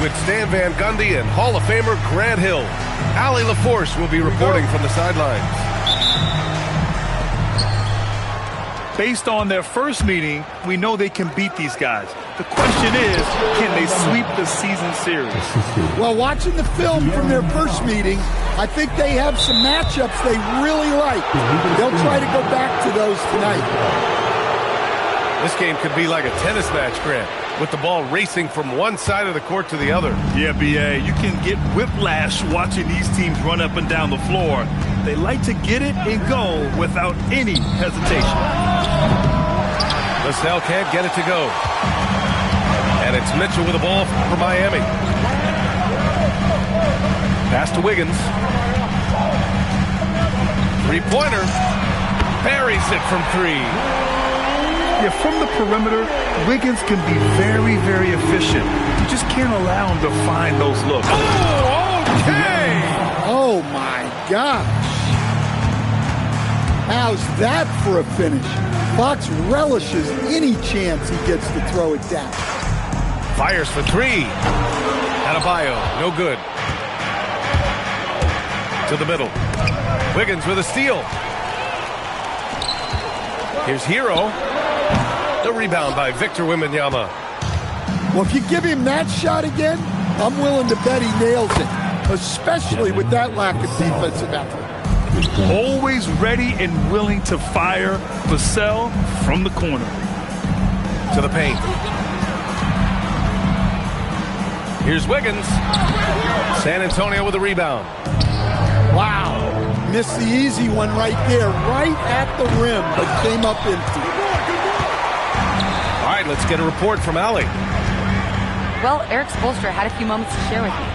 with Stan Van Gundy and Hall of Famer Grant Hill. Allie LaForce will be reporting from the sidelines. Based on their first meeting, we know they can beat these guys. The question is, can they sweep the season series? Well, watching the film from their first meeting, I think they have some matchups they really like. They'll try to go back to those tonight. This game could be like a tennis match, Grant, with the ball racing from one side of the court to the other. Yeah, B.A., you can get whiplash watching these teams run up and down the floor. They like to get it and go without any hesitation. LaSalle can't get it to go. And it's Mitchell with the ball for Miami. Pass to Wiggins. Three-pointer. Buries it from three. Yeah, from the perimeter, Wiggins can be very, very efficient. You just can't allow him to find those looks. Oh, okay! Oh, my gosh. How's that for a finish? Fox relishes any chance he gets to throw it down. Fires for three. Adebayo, no good. To the middle. Wiggins with a steal. Here's Hero. The rebound by Victor Wembanyama. Well, if you give him that shot again, I'm willing to bet he nails it, especially with that lack of defensive effort. Always ready and willing to fire. Vassell from the corner. To the paint. Here's Wiggins. San Antonio with a rebound. Wow. Missed the easy one right there, right at the rim, but came up empty. All right, let's get a report from Allie. Well, Eric Spoelstra had a few moments to share with me.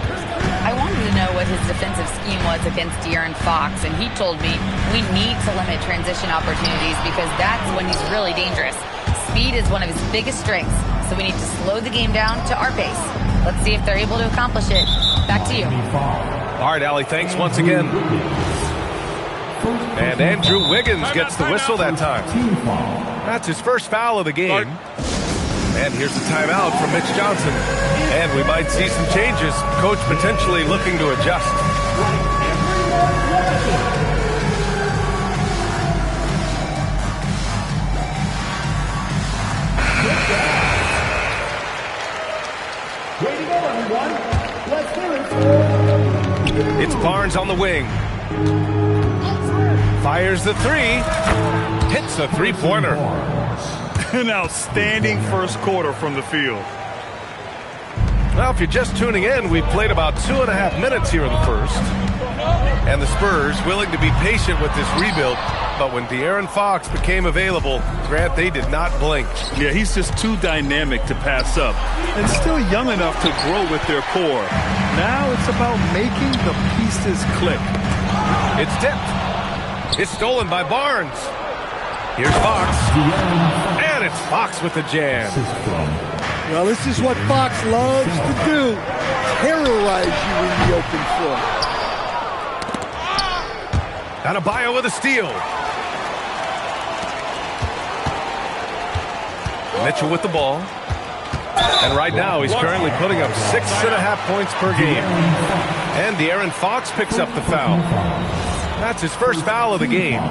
I wanted to know what his defensive scheme was against De'Aaron Fox, and he told me we need to limit transition opportunities because that's when he's really dangerous. Speed is one of his biggest strengths, so we need to slow the game down to our pace. Let's see if they're able to accomplish it. Back to you. All right, Allie, thanks once again. And Andrew Wiggins gets the whistle that time. That's his first foul of the game. And here's the timeout from Mitch Johnson. And we might see some changes. Coach potentially looking to adjust. It's Barnes on the wing. Fires the three. Hits a three-pointer. An outstanding first quarter from the field. Well, if you're just tuning in, we've played about 2.5 minutes here in the first. And the Spurs willing to be patient with this rebuild. But when De'Aaron Fox became available, Grant, they did not blink. Yeah, he's just too dynamic to pass up. And still young enough to grow with their core. Now it's about making the pieces click. It's tipped. It's stolen by Barnes. Here's Fox. And it's Fox with the jam. Well, this is what Fox loves to do. Terrorize you in the open floor. Adebayo with a steal. Mitchell with the ball. And right now he's currently putting up 6.5 points per game. And De'Aaron Fox picks up the foul. That's his first foul of the game.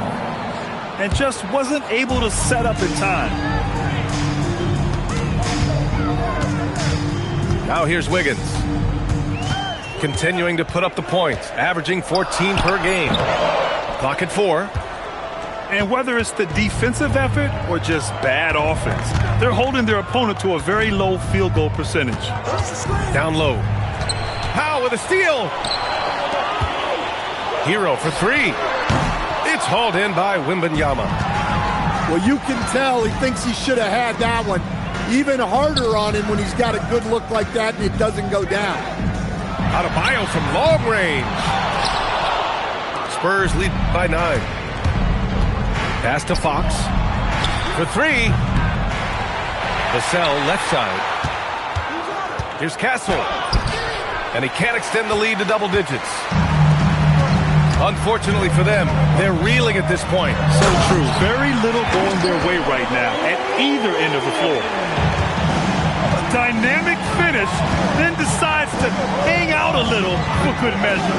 And just wasn't able to set up in time. Now here's Wiggins. Continuing to put up the points, averaging 14 per game. Clock at 4. And whether it's the defensive effort or just bad offense, they're holding their opponent to a very low field goal percentage. Down low. Powell with a steal. Hero for three. It's hauled in by Wembanyama. Well, you can tell he thinks he should have had that one. Even harder on him when he's got a good look like that and it doesn't go down. Adebayo from long range. Spurs lead by 9. Pass to Fox. For three. Vassell left side. Here's Castle. And he can't extend the lead to double digits. Unfortunately for them, they're reeling at this point. So true. Very little going their way right now at either end of the floor. dynamic finish, then decides to hang out a little for good measure.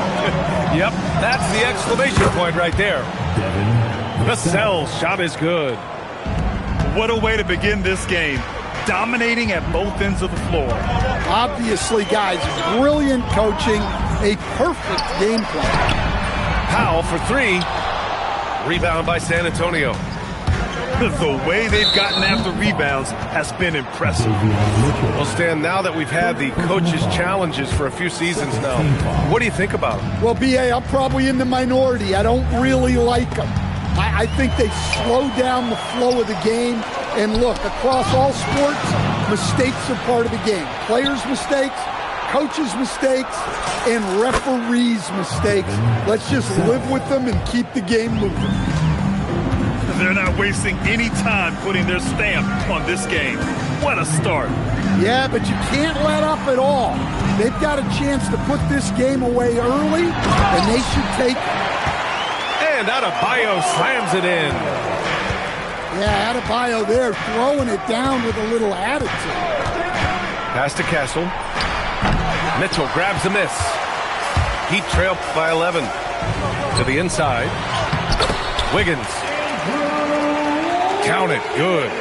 Yep, that's the exclamation point right there. Vassell's shot is good. What a way to begin this game. Dominating at both ends of the floor. Obviously, guys, brilliant coaching, a perfect game plan. Powell for three. Rebound by San Antonio. The way they've gotten after rebounds has been impressive. Well, Stan, now that we've had the coaches' challenges for a few seasons now, what do you think about them? Well, B.A., I'm probably in the minority. I don't really like them. I think they slow down the flow of the game. And look, across all sports, mistakes are part of the game. Players' mistakes, coaches' mistakes, and referees' mistakes. Let's just live with them and keep the game moving. They're not wasting any time putting their stamp on this game. What a start. Yeah, but you can't let up at all. They've got a chance to put this game away early, and they should take it. And Adebayo slams it in. Yeah, Adebayo there throwing it down with a little attitude. Pass to Castle. Mitchell grabs a miss. Heat trail by 11. To the inside. Wiggins. Count it. Good.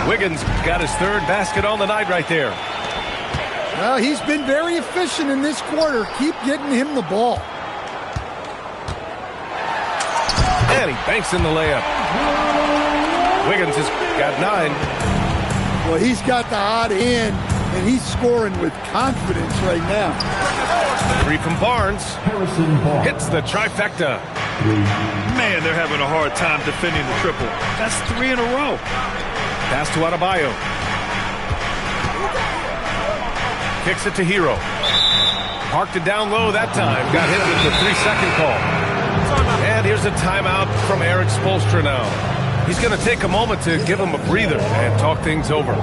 Wiggins got his third basket on the night right there. Well, he's been very efficient in this quarter. Keep getting him the ball. And he banks in the layup. Wiggins has got 9. Well, he's got the hot hand, and he's scoring with confidence right now. 3 from Barnes. Hits the trifecta. Man, they're having a hard time defending the triple. That's 3 in a row. Pass to Adebayo. Kicks it to Hero. Parked it down low that time. Got hit with the 3-second call. And here's a timeout from Eric Spoelstra now. He's going to take a moment to give him a breather and talk things over.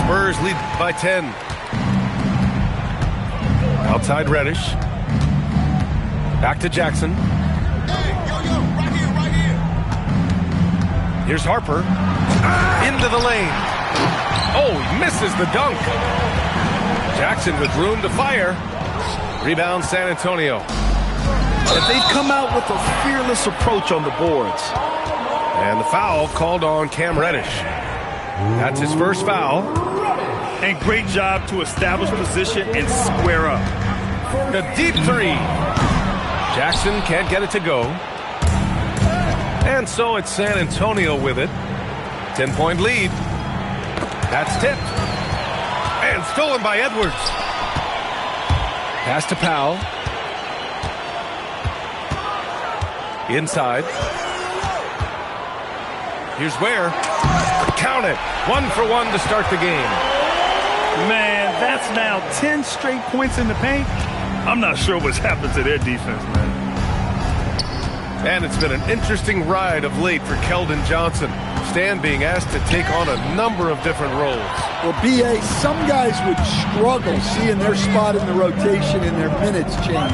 Spurs lead by 10. Outside Reddish. Back to Jackson. Right here. Here's Harper. Into the lane. Oh, he misses the dunk. Jackson with room to fire. Rebound San Antonio. If they'd come out with a fearless approach on the boards. And the foul called on Cam Reddish. That's his first foul. And great job to establish position and square up. The deep 3. Jackson can't get it to go. And so it's San Antonio with it. 10-point lead. That's tipped. And stolen by Edwards. Pass to Powell. Inside. Here's Ware. Count it. 1 for 1 to start the game. Man, that's now 10 straight points in the paint. I'm not sure what's happened to their defense, man. And it's been an interesting ride of late for Keldon Johnson. Stan being asked to take on a number of different roles. Well, B.A., some guys would struggle seeing their spot in the rotation and their minutes change.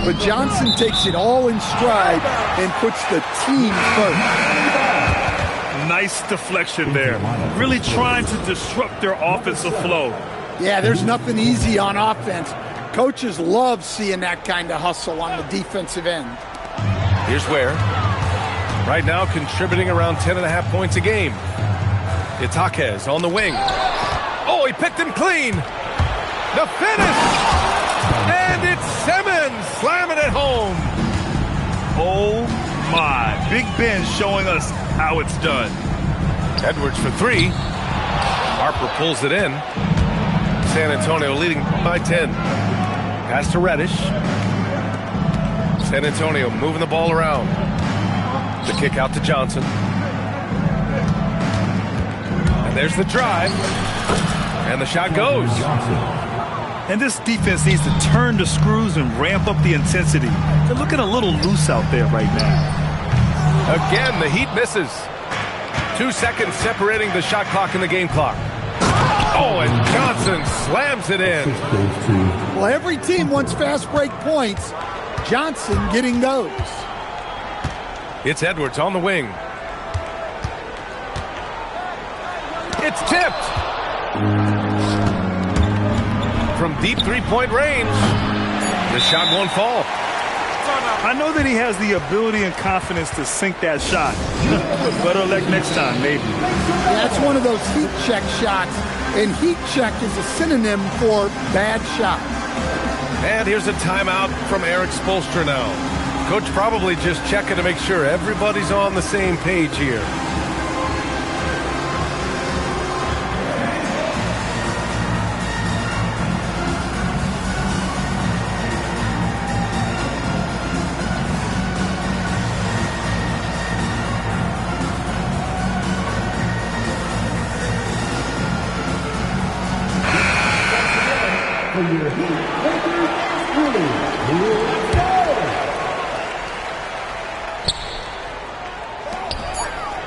But Johnson takes it all in stride and puts the team first. Nice deflection there. Really trying to disrupt their offensive flow. Yeah, there's nothing easy on offense. Coaches love seeing that kind of hustle on the defensive end. Here's Ware. Right now contributing around 10.5 points a game. Itaquez on the wing. Oh, he picked him clean. The finish. And it's Simmons slamming it home. Oh, my. Big Ben showing us how it's done. Edwards for 3. Harper pulls it in. San Antonio leading by 10. Pass to Reddish. San Antonio moving the ball around. The kick out to Johnson. And there's the drive. And the shot goes. And this defense needs to turn the screws and ramp up the intensity. They're looking a little loose out there right now. Again, the Heat misses. 2 seconds separating the shot clock and the game clock. Oh, and Johnson slams it in. Well, every team wants fast break points. Johnson getting those. It's Edwards on the wing. It's tipped. From deep three-point range. The shot won't fall. I know that he has the ability and confidence to sink that shot. Better luck next time, maybe. Yeah, that's one of those heat check shots. And heat check is a synonym for bad shot. And here's a timeout from Eric Spoelstra now. Coach probably just checking to make sure everybody's on the same page here.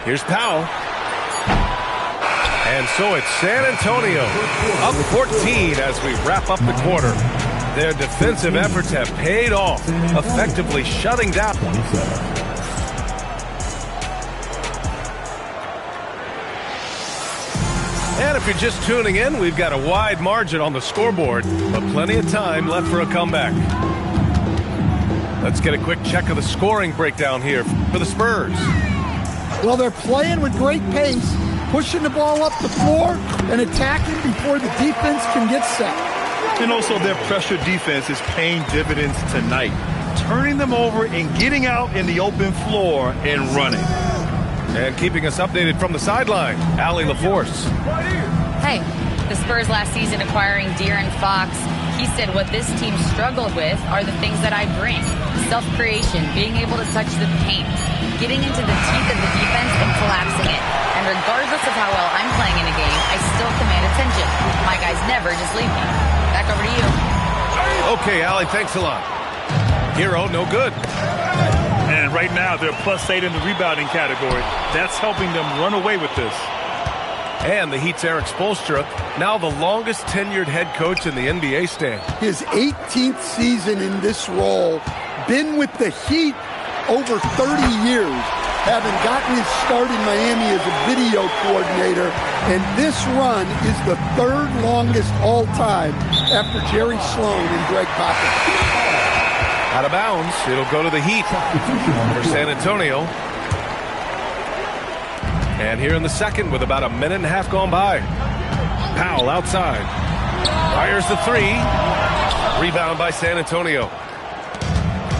Here's Powell. And so it's San Antonio up 14 as we wrap up the quarter. Their defensive efforts have paid off, effectively shutting down. And if you're just tuning in, we've got a wide margin on the scoreboard, but plenty of time left for a comeback. Let's get a quick check of the scoring breakdown here for the Spurs. Well, they're playing with great pace, pushing the ball up the floor and attacking before the defense can get set. And also their pressure defense is paying dividends tonight, turning them over and getting out in the open floor and running. And keeping us updated from the sideline, Allie LaForce. Hey, the Spurs last season acquiring De'Aaron Fox, he said what this team struggled with are the things that I bring. Self-creation, being able to touch the paint, getting into the teeth of the defense and collapsing it. And regardless of how well I'm playing in a game, I still command attention. My guys never just leave me. Back over to you. Okay, Allie, thanks a lot. Hero, no good. And right now, they're +8 in the rebounding category. That's helping them run away with this. And the Heat's Eric Spoelstra, now the longest tenured head coach in the NBA stand. His 18th season in this role, been with the Heat over 30 years, having gotten his start in Miami as a video coordinator, and this run is the third longest all time after Jerry Sloan and Greg Popovich. Out of bounds, it'll go to the Heat for San Antonio. And here in the second with about a minute and a half gone by. Powell outside. Fires the three. Rebound by San Antonio.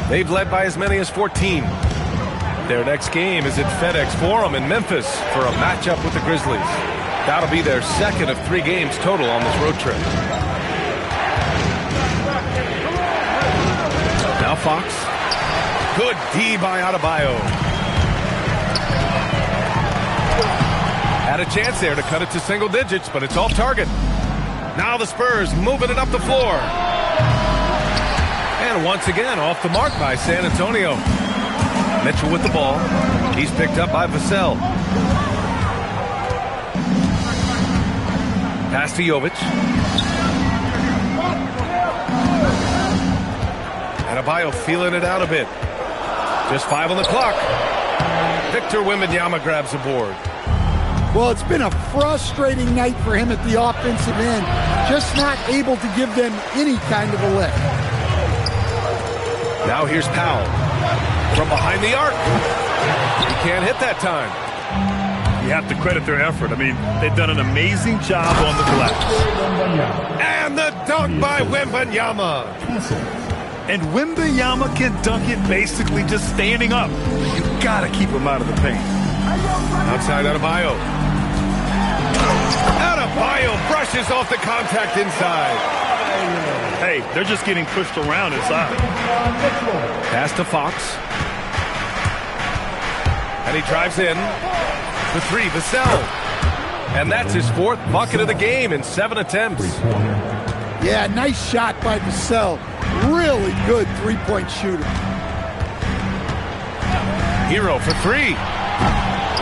They've led by as many as 14. Their next game is at FedEx Forum in Memphis for a matchup with the Grizzlies. That'll be their second of 3 games total on this road trip. Now Fox. Good D by Adebayo. Had a chance there to cut it to single digits, but it's off target. Now the Spurs moving it up the floor. And once again, off the mark by San Antonio. Mitchell with the ball. He's picked up by Vassell. Pass to Jovic. Adebayo feeling it out a bit. Just 5 on the clock. Victor Wembanyama grabs the board. Well, it's been a frustrating night for him at the offensive end, just not able to give them any kind of a lift. Now here's Powell from behind the arc. He can't hit that time. You have to credit their effort. I mean, they've done an amazing job on the glass. And the dunk by Wembanyama. And Wembanyama can dunk it basically just standing up. You gotta keep him out of the paint. Outside Adebayo. Adebayo brushes off the contact inside. Hey, they're just getting pushed around inside. Pass to Fox. And he drives in. The three, Vassell. And that's his 4th bucket of the game in 7 attempts. Yeah, nice shot by Vassell. Really good three-point shooter. Hero for 3.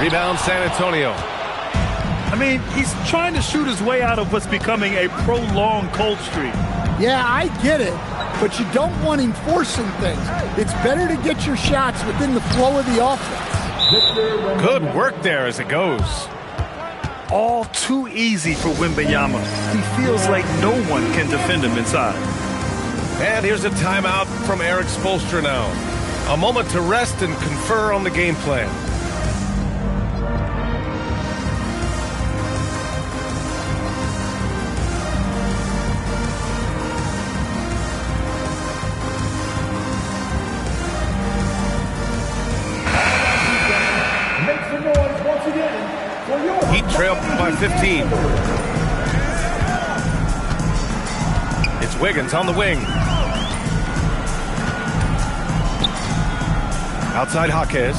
Rebound San Antonio. I mean, he's trying to shoot his way out of what's becoming a prolonged cold streak. Yeah, I get it, but you don't want him forcing things. It's better to get your shots within the flow of the offense. Good work there as it goes. All too easy for Wembanyama. He feels like no one can defend him inside. And here's a timeout from Eric Spoelstra now. A moment to rest and confer on the game plan. Heat trail by 15. It's Wiggins on the wing. Outside Jaquez.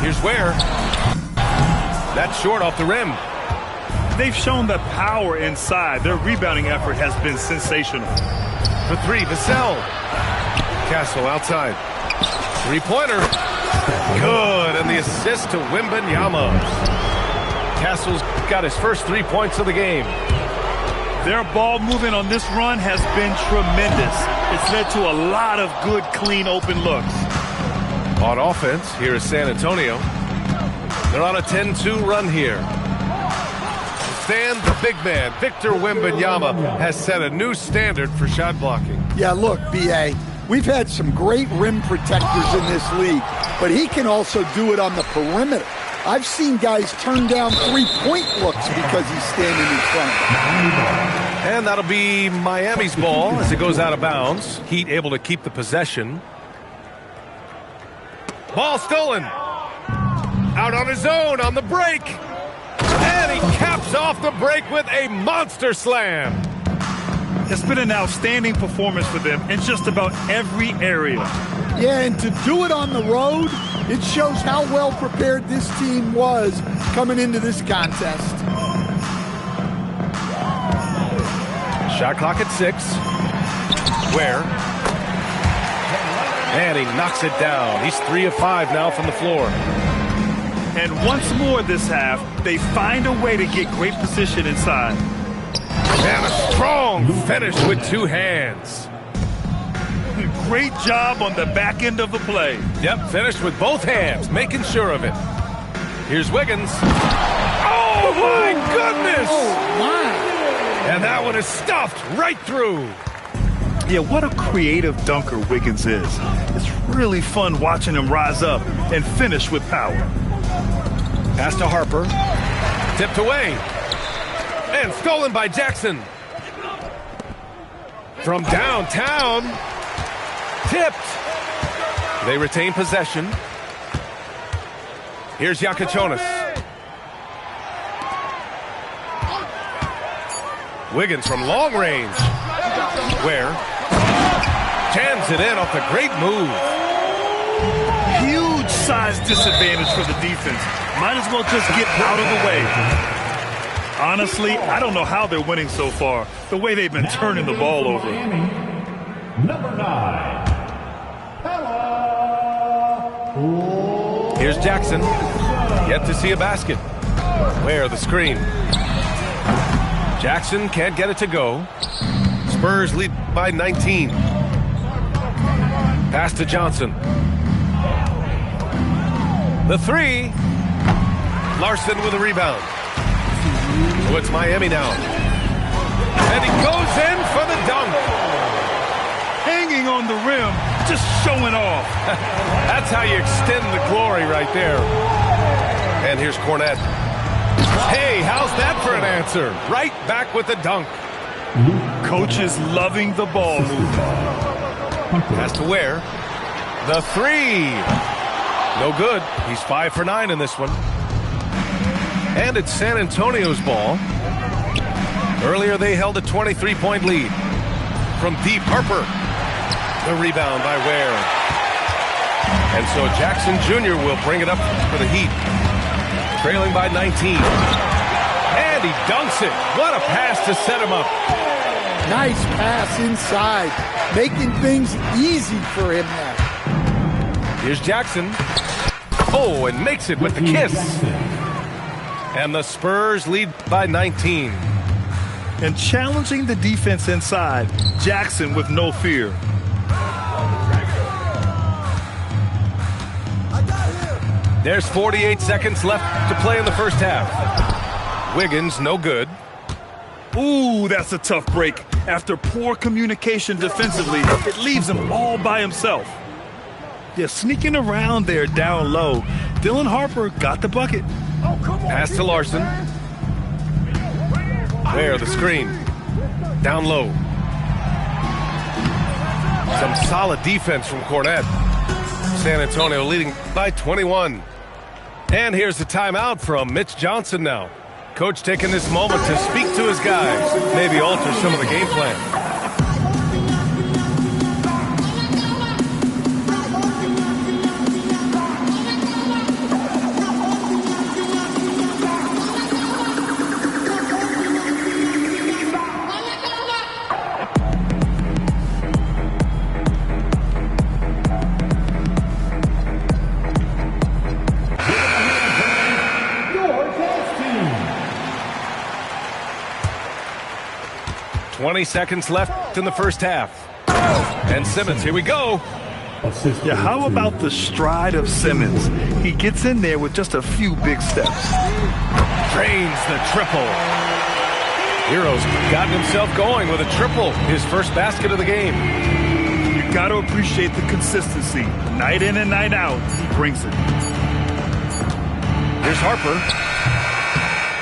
Here's Ware. That's short off the rim. They've shown the power inside. Their rebounding effort has been sensational. For 3, Vassell. Castle outside. Three-pointer. Good, and the assist to Wembanyama. Castle's got his first 3 points of the game. Their ball movement on this run has been tremendous. It's led to a lot of good, clean, open looks. On offense, here is San Antonio. They're on a 10-2 run here. Stand the big man, Victor Wembanyama, has set a new standard for shot blocking. Yeah, look, B.A., we've had some great rim protectors in this league, but he can also do it on the perimeter. I've seen guys turn down three-point looks because he's standing in front of them. And that'll be Miami's ball as it goes out of bounds. Heat able to keep the possession. Ball stolen. Out on his own on the break. And he caps off the break with a monster slam. It's been an outstanding performance for them in just about every area. Yeah, and to do it on the road, it shows how well prepared this team was coming into this contest. Shot clock at 6. Ware. And he knocks it down. He's 3 of 5 now from the floor. And once more this half, they find a way to get great position inside. And a strong finish with 2 hands. Great job on the back end of the play. Yep, finished with both hands, making sure of it. Here's Wiggins. Oh, my goodness! Oh, my. And that one is stuffed right through. Yeah, what a creative dunker Wiggins is. It's really fun watching him rise up and finish with power. Pass to Harper. Tipped away. And stolen by Jackson. From downtown. Tipped. They retain possession. Here's Yakachonis. Wiggins from long range. Ware jams it in off the great move. Huge size disadvantage for the defense. Might as well just get out of the way. Honestly, I don't know how they're winning so far. The way they've been turning the ball over. Number 9. Here's Jackson. Yet to see a basket. Ware the screen. Jackson can't get it to go. Spurs lead by 19. Pass to Johnson. The 3. Larson with a rebound. So it's Miami now. And he goes in for the dunk. Hanging on the rim, just showing off. That's how you extend the glory right there. And here's Cornette. Hey, how's that for an answer? Right back with the dunk. Coach is loving the ball movement. Has to Ware. The 3. No good. He's 5 for 9 in this one. And it's San Antonio's ball. Earlier they held a 23-point lead. From deep, Harper. The rebound by Ware. And so Jackson Jr. will bring it up for the Heat. Trailing by 19. And he dunks it. What a pass to set him up. Nice pass inside, making things easy for him now. Here's Jackson. Oh, and makes it with the kiss. And the Spurs lead by 19. And challenging the defense inside, Jackson with no fear. There's 48 seconds left to play in the first half. Wiggins, no good. Ooh, that's a tough break. After poor communication defensively, it leaves him all by himself. Yeah, sneaking around there down low. Dylan Harper got the bucket. Pass to Larson. There, the screen. Down low. Some solid defense from Cornette. San Antonio leading by 21. And here's the timeout from Mitch Johnson now. Coach taking this moment to speak to his guys, maybe alter some of the game plan. Seconds left in the first half. And Simmons, here we go. Yeah, how about the stride of Simmons? He gets in there with just a few big steps. Drains the triple. Hero's gotten himself going with a triple, his first basket of the game. You got to appreciate the consistency. Night in and night out, he brings it. Here's Harper.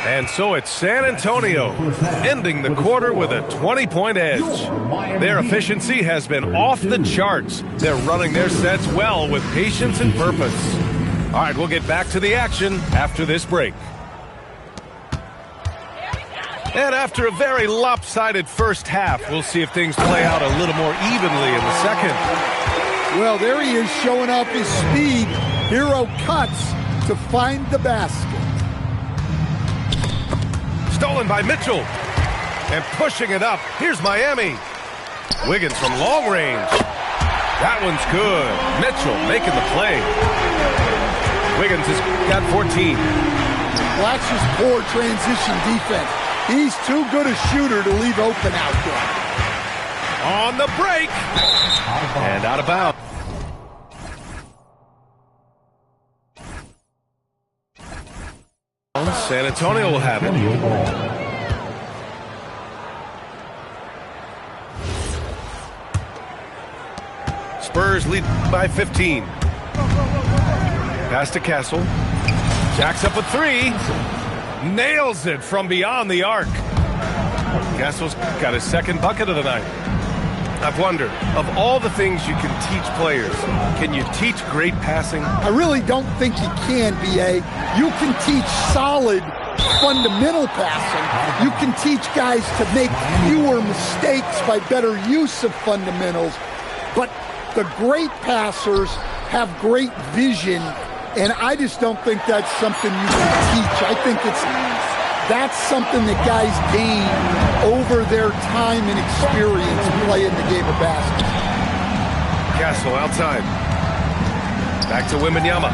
And so it's San Antonio ending the quarter with a 20-point edge. Their efficiency has been off the charts. They're running their sets well with patience and purpose. All right, we'll get back to the action after this break. And after a very lopsided first half, we'll see if things play out a little more evenly in the second. Well, there he is showing off his speed. Hero cuts to find the basket. Stolen by Mitchell. And pushing it up. Here's Miami. Wiggins from long range. That one's good. Mitchell making the play. Wiggins has got 14. Watch his poor transition defense. He's too good a shooter to leave open out there. On the break. And out of bounds. San Antonio will have it. Spurs lead by 15. Pass to Castle. Jacks up a three. Nails it from beyond the arc. Castle's got his second bucket of the night. I've wondered, of all the things you can teach players, can you teach great passing? I really don't think you can, B.A. You can teach solid fundamental passing. You can teach guys to make fewer mistakes by better use of fundamentals. But the great passers have great vision, and I just don't think that's something you can teach. I think that's something that guys gain over their time and experience playing the game of basketball. Castle outside. Back to Wembanyama.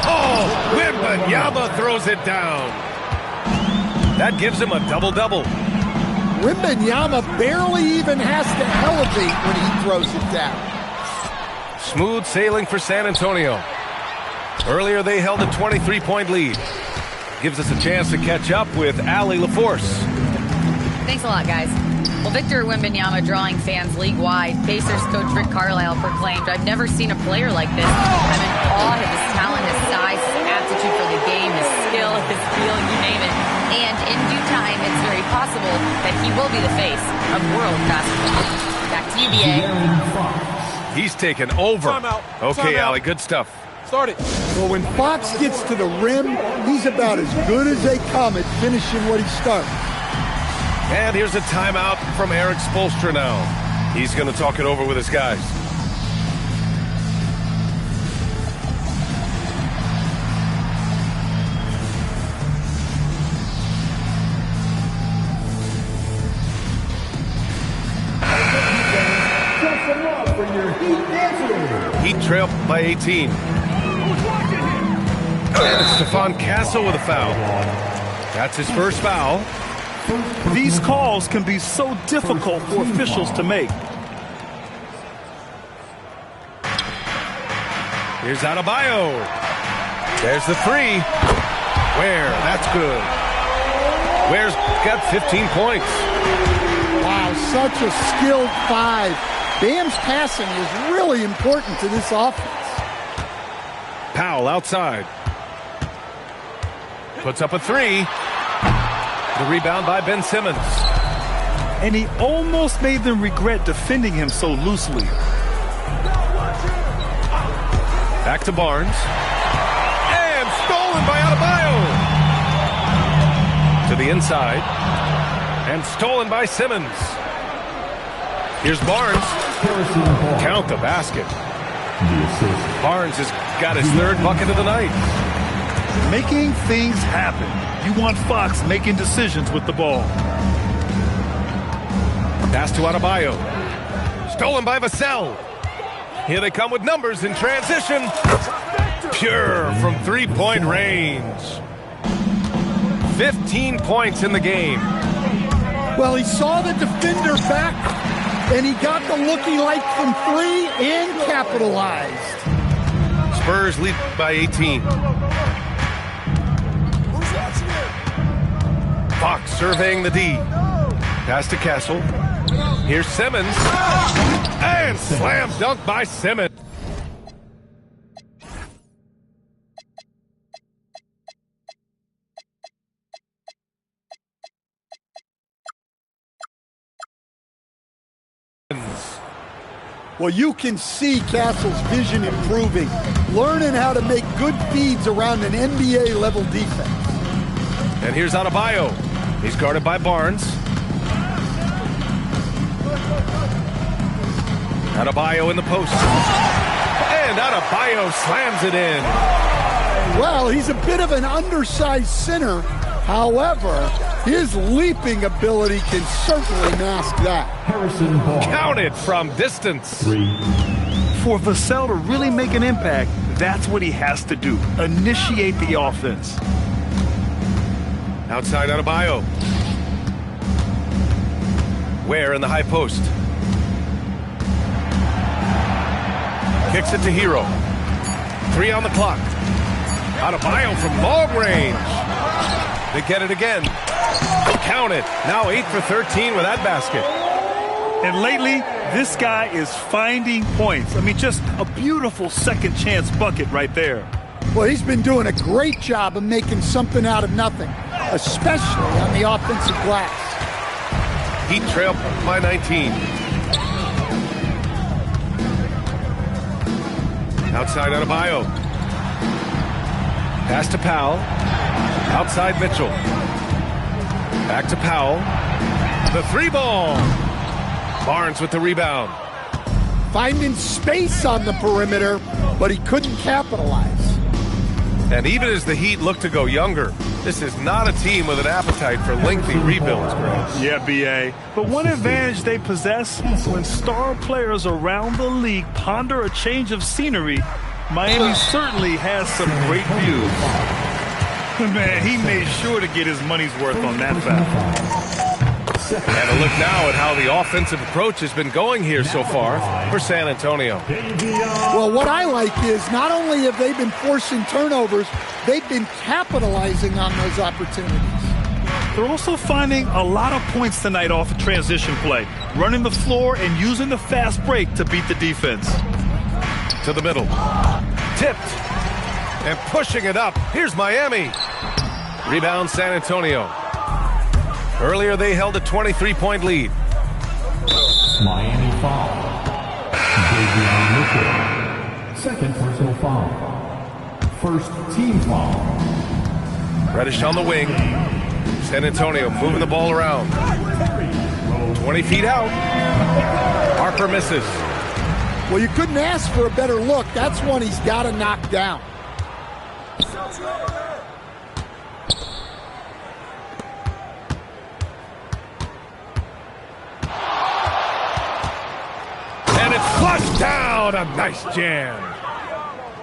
Oh, Wembanyama throws it down. That gives him a double-double. Wembanyama barely even has to elevate when he throws it down. Smooth sailing for San Antonio. Earlier they held a 23-point lead. Gives us a chance to catch up with Allie LaForce. Thanks a lot, guys. Well, Victor Wembanyama drawing fans league-wide. Pacers coach Rick Carlisle proclaimed, "I've never seen a player like this. I'm in awe of his talent, his size, his aptitude for the game, his skill, his feel, you name it. And in due time, it's very possible that he will be the face of world basketball." Back to you, BA. He's taken over. Okay, Allie, good stuff. Start it. Well, when Fox gets to the rim, he's about as good as they come at finishing what he starts. And here's a timeout from Eric Spoelstra now. He's going to talk it over with his guys. Heat trail by 18. And it's Stephon Castle with a foul. That's his first foul. These calls can be so difficult for officials to make. Here's Adebayo. There's the three. Ware, that's good. Ware's got 15 points. Wow, such a skilled five. Bam's passing is really important to this offense. Powell outside. Puts up a three. The rebound by Ben Simmons. And he almost made them regret defending him so loosely. Back to Barnes. And stolen by Adebayo. To the inside. And stolen by Simmons. Here's Barnes. Count the basket. Barnes has got his third bucket of the night. Making things happen. You want Fox making decisions with the ball. Pass to Adebayo. Stolen by Vassell. Here they come with numbers in transition. Pure from three-point range. 15 points in the game. Well, he saw the defender back, and he got the look he liked from three and capitalized. Spurs lead by 18. Fox surveying the D. Pass to Castle. Here's Simmons. And slam dunk by Simmons. Well, you can see Castle's vision improving, learning how to make good feeds around an NBA-level defense. And here's Adebayo. He's guarded by Barnes. Adebayo in the post. And Adebayo slams it in. Well, he's a bit of an undersized center. However, his leaping ability can certainly mask that. Counted from distance. For Vassell to really make an impact, that's what he has to do. Initiate the offense. Outside Adebayo. Ware in the high post. Kicks it to Hero. 3 on the clock. Adebayo from long range. They get it again. Count it. Now 8 for 13 with that basket. And lately, this guy is finding points. I mean, just a beautiful second chance bucket right there. Well, he's been doing a great job of making something out of nothing, especially on the offensive glass. Heat trail by 19. Outside Adebayo. Pass to Powell. Outside Mitchell. Back to Powell. The three ball. Barnes with the rebound. Finding space on the perimeter, but he couldn't capitalize. And even as the Heat look to go younger, this is not a team with an appetite for lengthy rebuilds, Greg. Yeah, B.A. But one advantage they possess, when star players around the league ponder a change of scenery, Miami certainly has some great views. Man, he made sure to get his money's worth on that foul. And a look now at how the offensive approach has been going here so far for San Antonio. Well, what I like is not only have they been forcing turnovers, they've been capitalizing on those opportunities. They're also finding a lot of points tonight off of transition play, running the floor and using the fast break to beat the defense. To the middle. Tipped. And pushing it up. Here's Miami. Rebound San Antonio. Earlier they held a 23-point lead. Miami foul. Davion Mitchell. Second personal foul. First team foul. Reddish on the wing. San Antonio moving the ball around. 20 feet out. Harper misses. Well, you couldn't ask for a better look. That's one he's got to knock down. And it's flushed down. Oh, and a nice jam.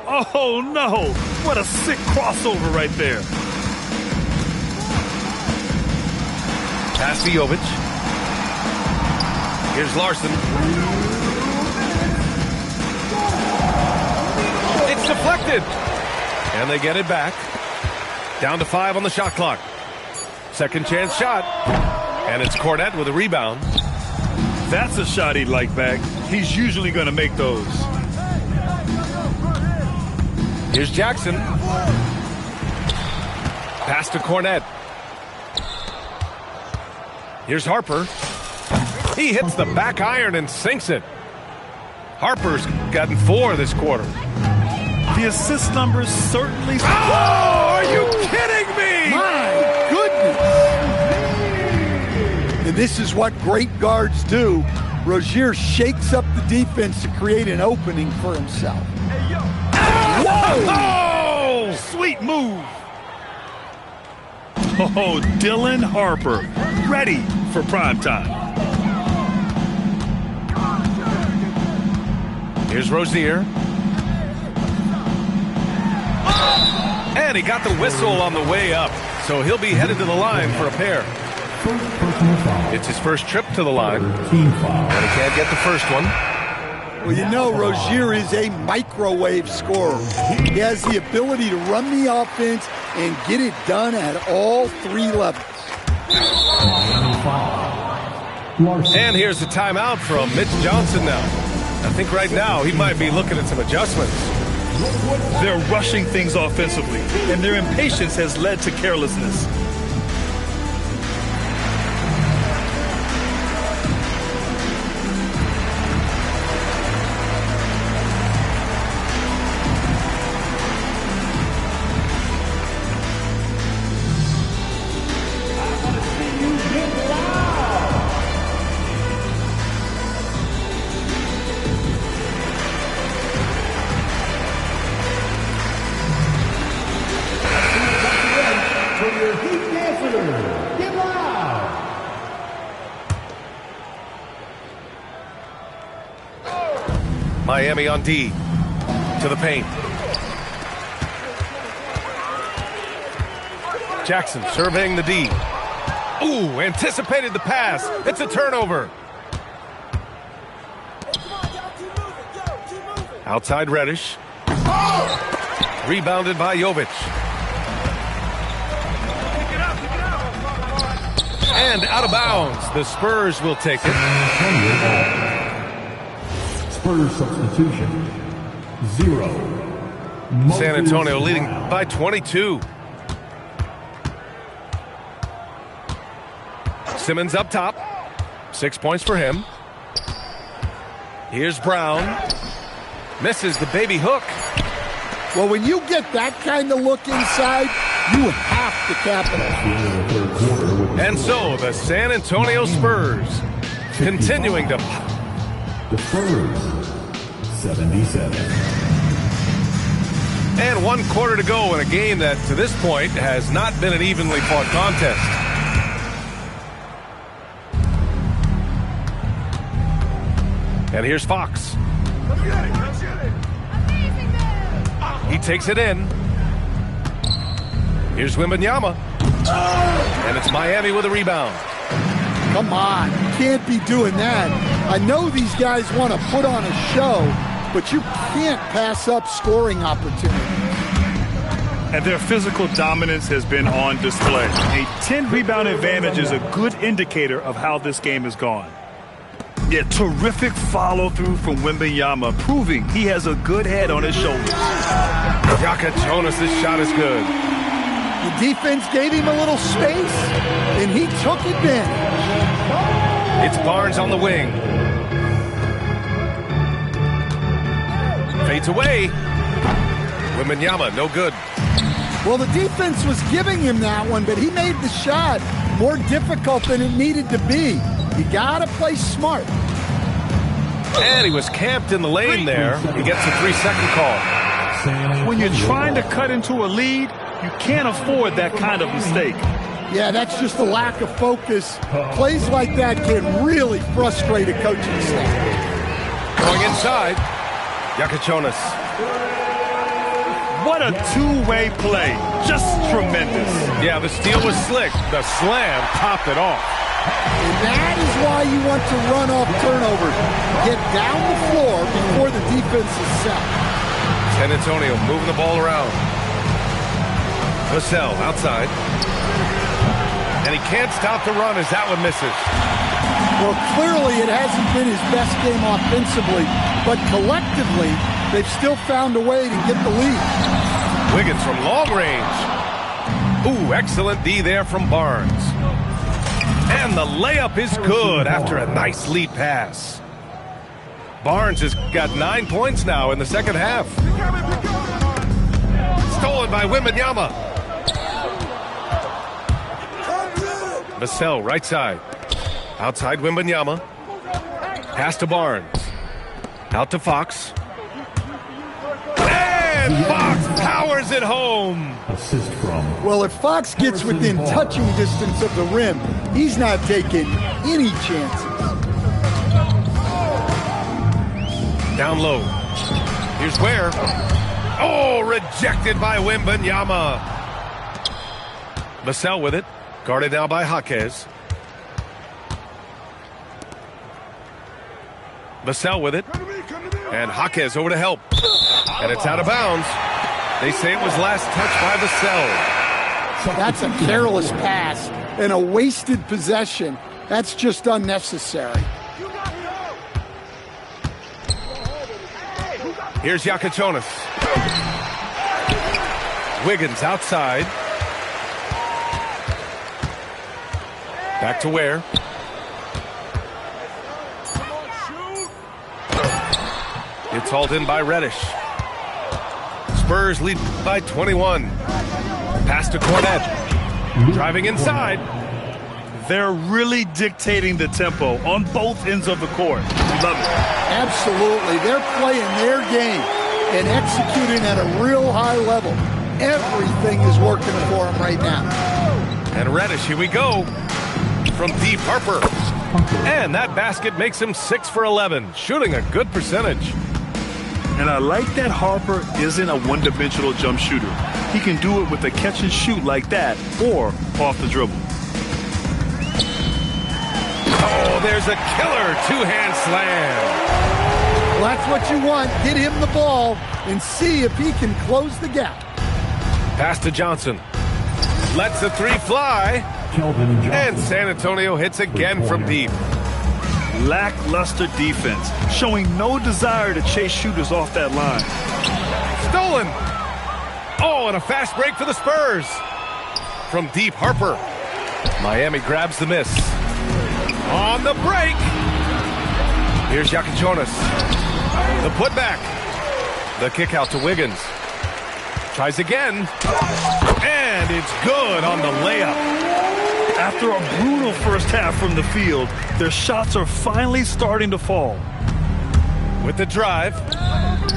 Oh, no. What a sick crossover right there. Pass to Jovic. Here's Larson. It's deflected. And they get it back. Down to 5 on the shot clock. Second chance shot. And it's Cornette with a rebound. That's a shot he'd like back. He's usually going to make those. Here's Jackson. Pass to Cornette. Here's Harper. He hits the back iron and sinks it. Harper's gotten 4 this quarter. The assist numbers certainly... Oh, are you kidding me? My goodness. And this is what great guards do. Rozier shakes up the defense to create an opening for himself. Whoa! Oh, sweet move. Oh, Dylan Harper, ready for prime time. Here's Rozier. And he got the whistle on the way up, so he'll be headed to the line for a pair. It's his first trip to the line, and he can't get the first one. Well, you know, Rozier is a microwave scorer. He has the ability to run the offense and get it done at all 3 levels. And here's the timeout from Mitch Johnson now. I think right now he might be looking at some adjustments. They're rushing things offensively, and their impatience has led to carelessness. Miami on D. To the paint. Jackson surveying the D. Ooh, anticipated the pass. It's a turnover. Outside Reddish. Rebounded by Jovic. And out of bounds. The Spurs will take it. Spurs substitution. 0. San Antonio leading by 22. Simmons up top. 6 points for him. Here's Brown. Misses the baby hook. Well, when you get that kind of look inside, you have to capitalize. And so the San Antonio Spurs continuing to... The Spurs, 77. And 1 quarter to go in a game that, to this point, has not been an evenly fought contest. And here's Fox. He takes it in. Here's Wembanyama. And it's Miami with a rebound. Come on, you can't be doing that. I know these guys want to put on a show, but you can't pass up scoring opportunities. And their physical dominance has been on display. A 10-rebound advantage is a good indicator of how this game has gone. Yeah, terrific follow-through from Wembanyama, proving he has a good head on his shoulders. Yaka Jonas, this shot is good. The defense gave him a little space, and he took advantage. It's Barnes on the wing. Fades away. Wembanyama, no good. Well, the defense was giving him that one, but he made the shot more difficult than it needed to be. You gotta play smart. And he was camped in the lane there. He gets a 3-second call. When you're trying to cut into a lead, you can't afford that kind of mistake. Yeah, that's just a lack of focus. Plays like that can really frustrate a coaching staff. Going inside. Yakachonis. What a two-way play. Just tremendous. Yeah, the steal was slick. The slam topped it off. And that is why you want to run off turnovers. Get down the floor before the defense is set. San Antonio moving the ball around. Vassell outside. And he can't stop the run as that one misses. Well, clearly it hasn't been his best game offensively, but collectively, they've still found a way to get the lead. Wiggins from long range. Ooh, excellent D there from Barnes. And the layup is good after a nice lead pass. Barnes has got 9 points now in the second half. Stolen by Wembanyama. Vassell, right side. Outside Wembanyama. Pass to Barnes. Out to Fox. And Fox powers it home. Assist from. Well, if Fox gets within touching distance of the rim, he's not taking any chances. Down low. Here's Ware. Oh, rejected by Wembanyama. Vassell with it. Guarded now by Jaquez. Vassell with it. And Jaquez over to help. And it's out of bounds. They say it was last touched by Vassell. That's a careless pass and a wasted possession. That's just unnecessary. Here's Yakachonis. Wiggins outside. Back to Ware. It's hauled in by Reddish. Spurs lead by 21. Pass to Cornette. Driving inside. They're really dictating the tempo on both ends of the court. Love it. Absolutely. They're playing their game and executing at a real high level. Everything is working for them right now. And Reddish, here we go. From deep, Harper. And that basket makes him 6 for 11, shooting a good percentage. And I like that Harper isn't a one-dimensional jump shooter. He can do it with a catch and shoot like that or off the dribble. Oh, there's a killer two-hand slam. Well, that's what you want. Get him the ball and see if he can close the gap. Pass to Johnson. Lets the three fly. And San Antonio hits again from deep. Lackluster defense, showing no desire to chase shooters off that line. Stolen. Oh, and a fast break for the Spurs. From deep, Harper. Miami grabs the miss. On the break. Here's Yakachonis. The putback. The kick out to Wiggins. Tries again. And it's good on the layup. After a brutal first half from the field, their shots are finally starting to fall. With the drive,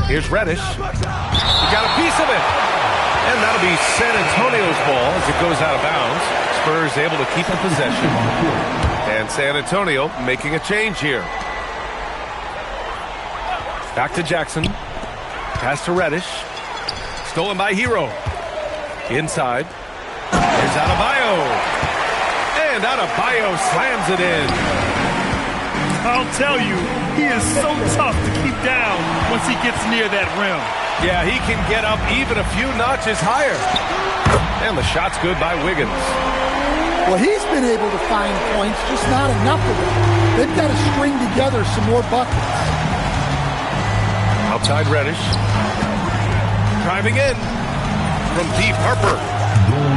here's Reddish. He got a piece of it. And that'll be San Antonio's ball as it goes out of bounds. Spurs able to keep in possession. And San Antonio making a change here. Back to Jackson. Pass to Reddish. Stolen by Hero. Inside. Here's Adebayo. And Adebayo slams it in. I'll tell you, he is so tough to keep down once he gets near that rim. Yeah, he can get up even a few notches higher. And the shot's good by Wiggins. Well, he's been able to find points, just not enough of it. They've got to string together some more buckets. Outside Reddish. Driving in. From deep, Harper.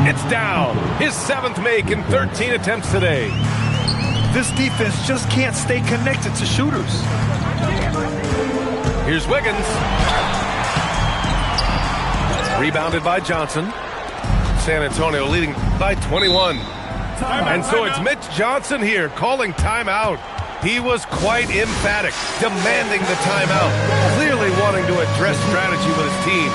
It's down. His 7th make in 13 attempts today. This defense just can't stay connected to shooters. Here's Wiggins. Rebounded by Johnson. San Antonio leading by 21. And so it's Mitch Johnson here calling timeout. He was quite emphatic, demanding the timeout, clearly wanting to address strategy with his team.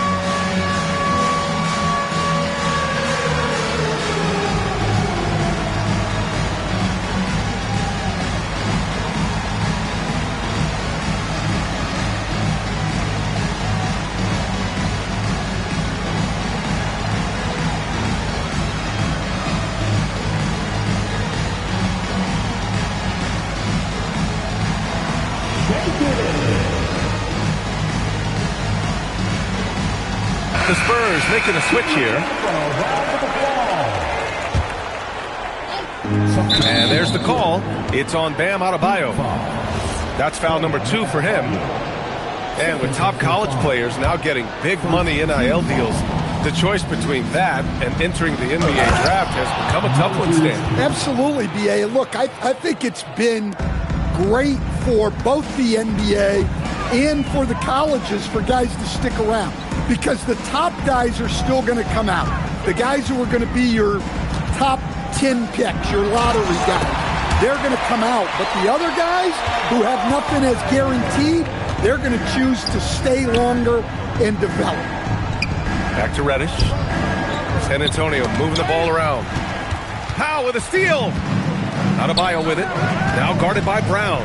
The Spurs making a switch here. And there's the call. It's on Bam Adebayo. That's foul number 2 for him. And with top college players now getting big money NIL deals, the choice between that and entering the NBA draft has become a tough one, Stan. Absolutely, B.A. Look, I think it's been great for both the NBA and for the colleges for guys to stick around, because the top guys are still going to come out. The guys who are going to be your top 10 picks, your lottery guys, they're going to come out. But the other guys who have nothing as guaranteed, they're going to choose to stay longer and develop. Back to Reddish. San Antonio moving the ball around. Powell with a steal. Adebayo with it. Now guarded by Brown.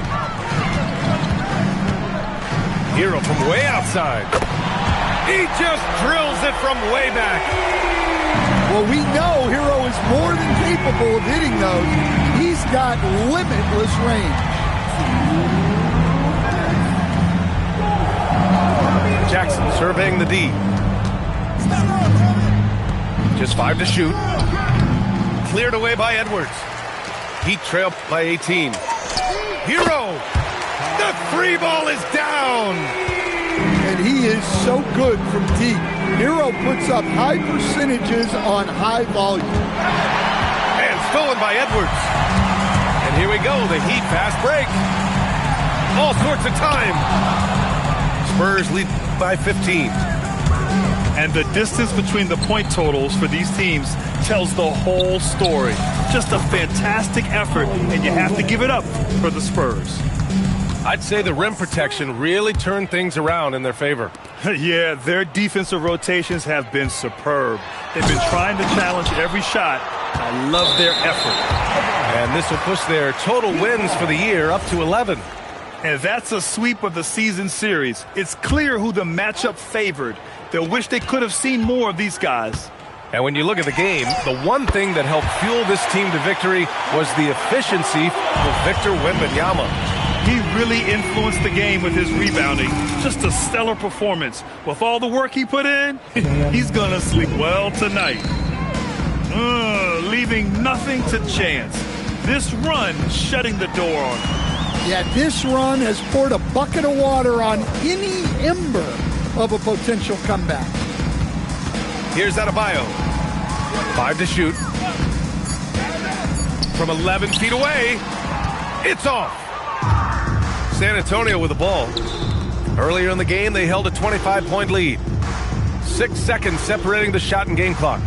Hero from way outside. He just drills it from way back. Well, we know Hero is more than capable of hitting those. He's got limitless range. Jackson surveying the D. Just 5 to shoot. Cleared away by Edwards. Heat trail by 18. Hero! The free ball is down! And he is so good from deep. Hero puts up high percentages on high volume. And stolen by Edwards. And here we go, the Heat fast break. All sorts of time. Spurs lead by 15. And the distance between the point totals for these teams tells the whole story. Just a fantastic effort, and you have to give it up for the Spurs. I'd say the rim protection really turned things around in their favor. Yeah, their defensive rotations have been superb. They've been trying to challenge every shot. I love their effort. And this will push their total wins for the year up to 11. And that's a sweep of the season series. It's clear who the matchup favored. They'll wish they could have seen more of these guys. And when you look at the game, the one thing that helped fuel this team to victory was the efficiency of Victor Wembanyama. He really influenced the game with his rebounding. Just a stellar performance. With all the work he put in, he's going to sleep well tonight. Leaving nothing to chance. This run shutting the door on him. Yeah, this run has poured a bucket of water on any ember of a potential comeback. Here's Adebayo. 5 to shoot. From 11 feet away, it's off. San Antonio with the ball. Earlier in the game, they held a 25-point lead. 6 seconds separating the shot and game clocks.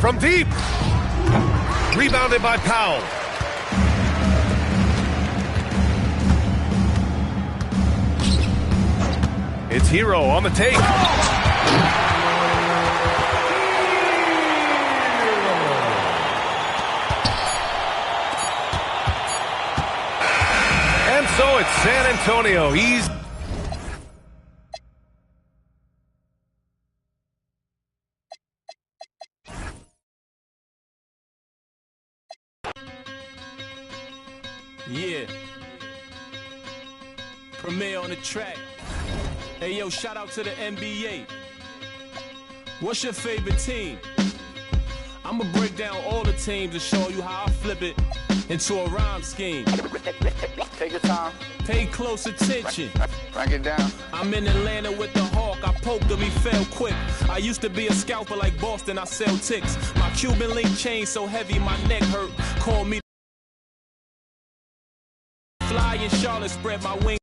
From deep. Rebounded by Powell. It's Hero on the take. And so it's San Antonio. He's Yeah. Premier on the track. Hey, yo, shout out to the NBA. What's your favorite team? I'ma break down all the teams and show you how I flip it into a rhyme scheme. Take your time. Pay close attention. Break it down. I'm in Atlanta with the Hawk. I poked him, he fell quick. I used to be a scalper like Boston. I sell ticks. My Cuban link chain so heavy my neck hurt. Call me Fly in Charlotte, spread my wings.